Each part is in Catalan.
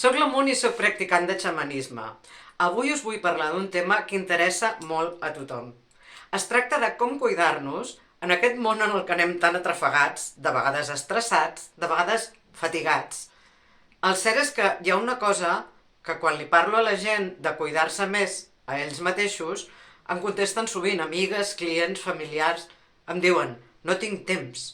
Soc la Mun i soc practicant de xamanisme. Avui us vull parlar d'un tema que interessa molt a tothom. Es tracta de com cuidar-nos en aquest món en el que anem tan atrafegats, de vegades estressats, de vegades fatigats. El cert és que hi ha una cosa que quan li parlo a la gent de cuidar-se més a ells mateixos, em contesten sovint amigues, clients, familiars, em diuen, no tinc temps.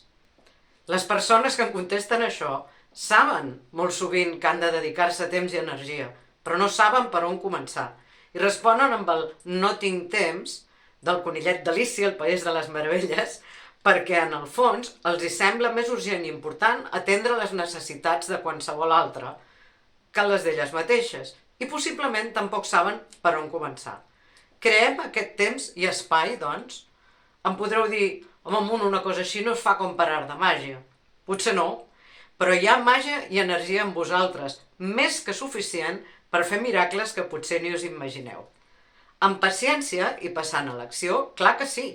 Les persones que em contesten això saben molt sovint que han de dedicar-se temps i energia, però no saben per on començar. I responen amb el no tinc temps del conillet d'Alícia, el País de les Meravelles, perquè en el fons els hi sembla més urgent i important atendre les necessitats de qualsevol altre que les d'elles mateixes, i possiblement tampoc saben per on començar. Creem aquest temps i espai, doncs? Em podreu dir, home, Mun, una cosa així no es fa com per art de màgia. Potser no, però hi ha màgia i energia en vosaltres, més que suficient per fer miracles que potser ni us imagineu. Amb paciència i passant a l'acció, clar que sí.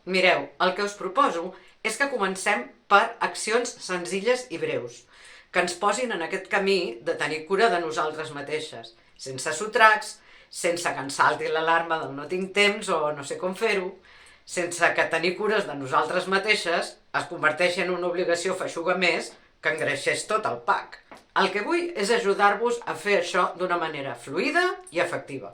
Mireu, el que us proposo és que comencem per accions senzilles i breus, que ens posin en aquest camí de tenir cura de nosaltres mateixes, sense sotracs, sense que ens salti l'alarma del no tinc temps o no sé com fer-ho, sense que tenir cures de nosaltres mateixes es converteixi en una obligació feixuga més que engreixés tot el pack. El que vull és ajudar-vos a fer això d'una manera fluida i efectiva.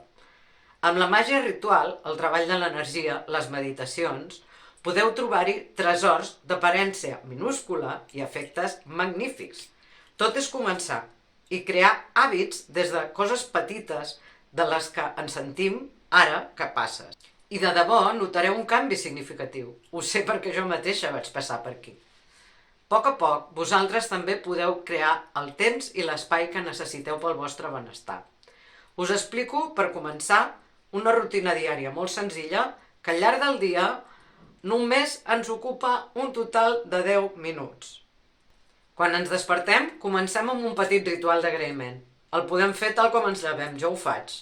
Amb la màgia ritual, el treball de l'energia, les meditacions, podeu trobar-hi tresors d'aparència minúscula i efectes magnífics. Tot és començar i crear hàbits des de coses petites de les que ens sentim ara capaces. I de debò notareu un canvi significatiu. Ho sé perquè jo mateixa vaig passar per aquí. A poc, vosaltres també podeu crear el temps i l'espai que necessiteu pel vostre benestar. Us explico, per començar, una rutina diària molt senzilla que al llarg del dia només ens ocupa un total de 10 minuts. Quan ens despertem, comencem amb un petit ritual d'agraïment. El podem fer tal com ens llevem, jo ho faig.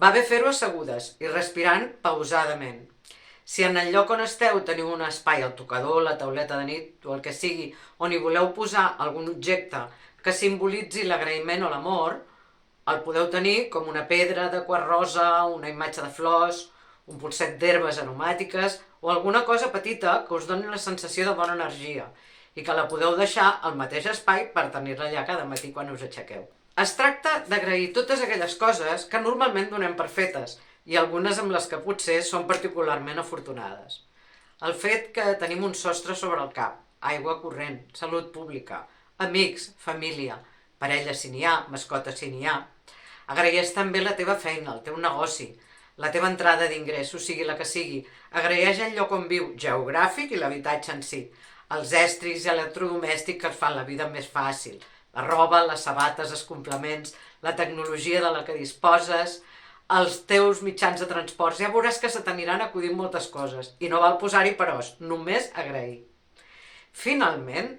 Va bé fer-ho assegudes i respirant pausadament. Si en el lloc on esteu teniu un espai, el tocador, la tauleta de nit o el que sigui, on hi voleu posar algun objecte que simbolitzi l'agraïment o l'amor, el podeu tenir com una pedra de quart rosa, una imatge de flors, un polset d'herbes aromàtiques o alguna cosa petita que us doni la sensació de bona energia i que la podeu deixar al mateix espai per tenir-la allà cada matí quan us aixequeu. Es tracta d'agrair totes aquelles coses que normalment donem per fetes i algunes amb les que potser són particularment afortunades. El fet que tenim un sostre sobre el cap, aigua corrent, salut pública, amics, família, parella si n'hi ha, mascota si n'hi ha. Agraeix també la teva feina, el teu negoci, la teva entrada d'ingressos, sigui la que sigui. Agraeix el lloc on viu, geogràfic i l'habitatge en si, els estris i electrodomèstics que et fan la vida més fàcil, la roba, les sabates, els complements, la tecnologia de la que disposes, els teus mitjans de transport. Ja veuràs que se t'aniran acudint moltes coses i no val posar-hi peròs, només agrair. Finalment,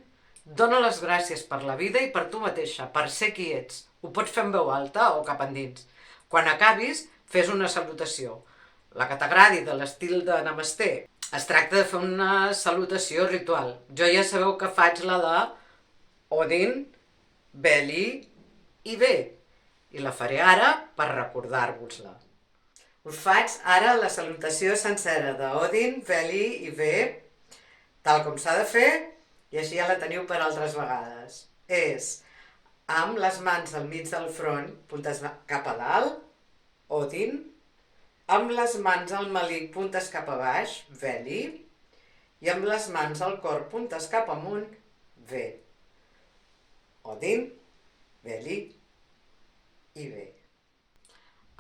dona les gràcies per la vida i per tu mateixa, per ser qui ets. Ho pots fer en veu alta o cap endins. Quan acabis, fes una salutació. La que t'agradi, de l'estil de Namasté. Es tracta de fer una salutació ritual. Jo ja sabeu que faig la de Odin, Veli i Ve. I la faré ara per recordar-vos-la. Us faig ara la salutació sencera de Odin, Veli i Ve, tal com s'ha de fer, i així ja la teniu per altres vegades. És amb les mans al mig del front, puntes cap a dalt, Odin, amb les mans al melic, puntes cap a baix, Veli, i amb les mans al cor, puntes cap amunt, Ve. Odin, Veli i Ve.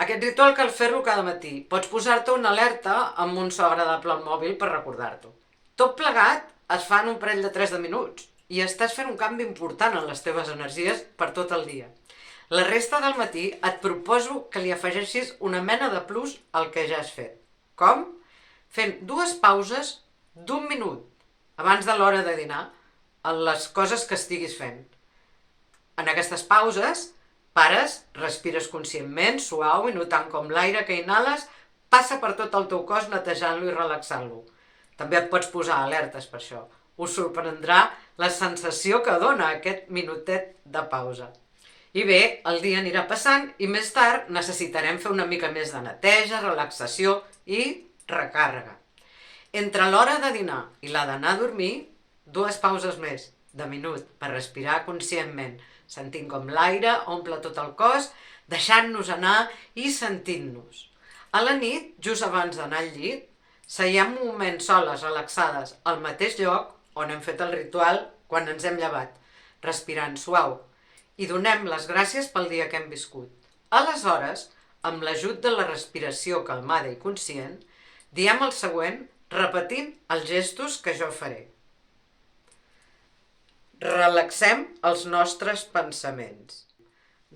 Aquest ritual cal fer-lo cada matí. Pots posar-te una alerta amb un so agradable al mòbil per recordar-t'ho. Tot plegat es fa en un parell de 3 minuts i estàs fent un canvi important en les teves energies per tot el dia. La resta del matí et proposo que li afegeixis una mena de plus al que ja has fet. Com? Fent 2 pauses d'1 minut abans de l'hora de dinar en les coses que estiguis fent. En aquestes pauses pares, respires conscientment, suau i notant com l'aire que inhales passa per tot el teu cos netejant-lo i relaxant-lo. També et pots posar alertes per això. Us sorprendrà la sensació que dona aquest minutet de pausa. I bé, el dia anirà passant i més tard necessitarem fer una mica més de neteja, relaxació i recàrrega. Entre l'hora de dinar i la d'anar a dormir, 2 pauses més de minut per respirar conscientment, sentint com l'aire omple tot el cos, deixant-nos anar i sentint-nos. A la nit, just abans d'anar al llit, seiem un moment soles, relaxades, al mateix lloc on hem fet el ritual quan ens hem llevat, respirant suau, i donem les gràcies pel dia que hem viscut. Aleshores, amb l'ajut de la respiració calmada i conscient, diem el següent repetint els gestos que jo faré. Relaxem els nostres pensaments.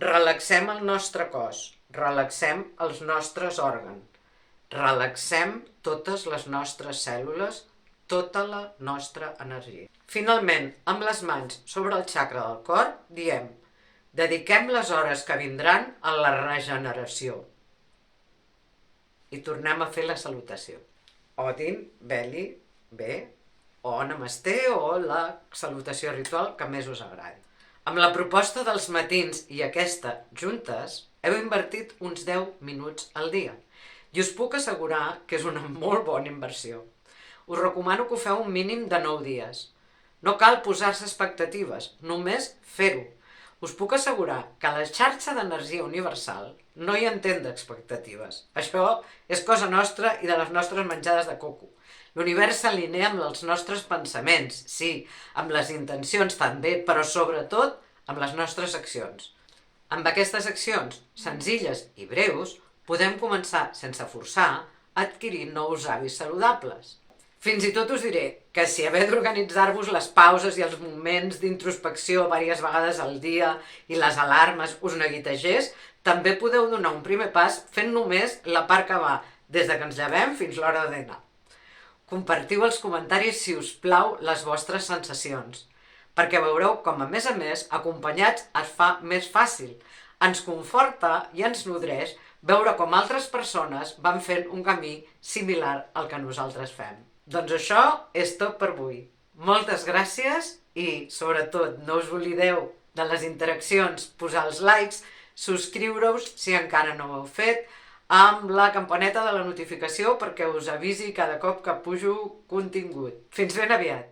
Relaxem el nostre cos. Relaxem els nostres òrgans. Relaxem totes les nostres cèl·lules, tota la nostra energia. Finalment, amb les mans sobre el xacra del cor, diem: dediquem les hores que vindran a la regeneració. I tornem a fer la salutació. Odin, Beli, Bé, o Namasté, o la salutació ritual que més us agradi. Amb la proposta dels matins i aquesta juntes, heu invertit uns 10 minuts al dia. I us puc assegurar que és una molt bona inversió. Us recomano que ho feu un mínim de 9 dies. No cal posar-se expectatives, només fer-ho. Us puc assegurar que a la xarxa d'energia universal no hi entén d'expectatives. Això és cosa nostra i de les nostres menjades de coco. L'univers s'alinea amb els nostres pensaments, sí, amb les intencions també, però sobretot amb les nostres accions. Amb aquestes accions senzilles i breus podem començar, sense forçar, a adquirir nous hàbits saludables. Fins i tot us diré que si haver d'organitzar-vos les pauses i els moments d'introspecció diverses vegades al dia i les alarmes us neguitegés, també podeu donar un primer pas fent només la part que va des de que ens llevem fins l'hora de dinar. Compartiu als comentaris, si us plau, les vostres sensacions, perquè veureu com, a més, acompanyats es fa més fàcil. Ens conforta i ens nodreix veure com altres persones van fent un camí similar al que nosaltres fem. Doncs això és tot per avui. Moltes gràcies i, sobretot, no us oblideu de les interaccions, posar els likes, subscriure-us si encara no ho heu fet, amb la campaneta de la notificació perquè us avisi cada cop que pujo contingut. Fins ben aviat!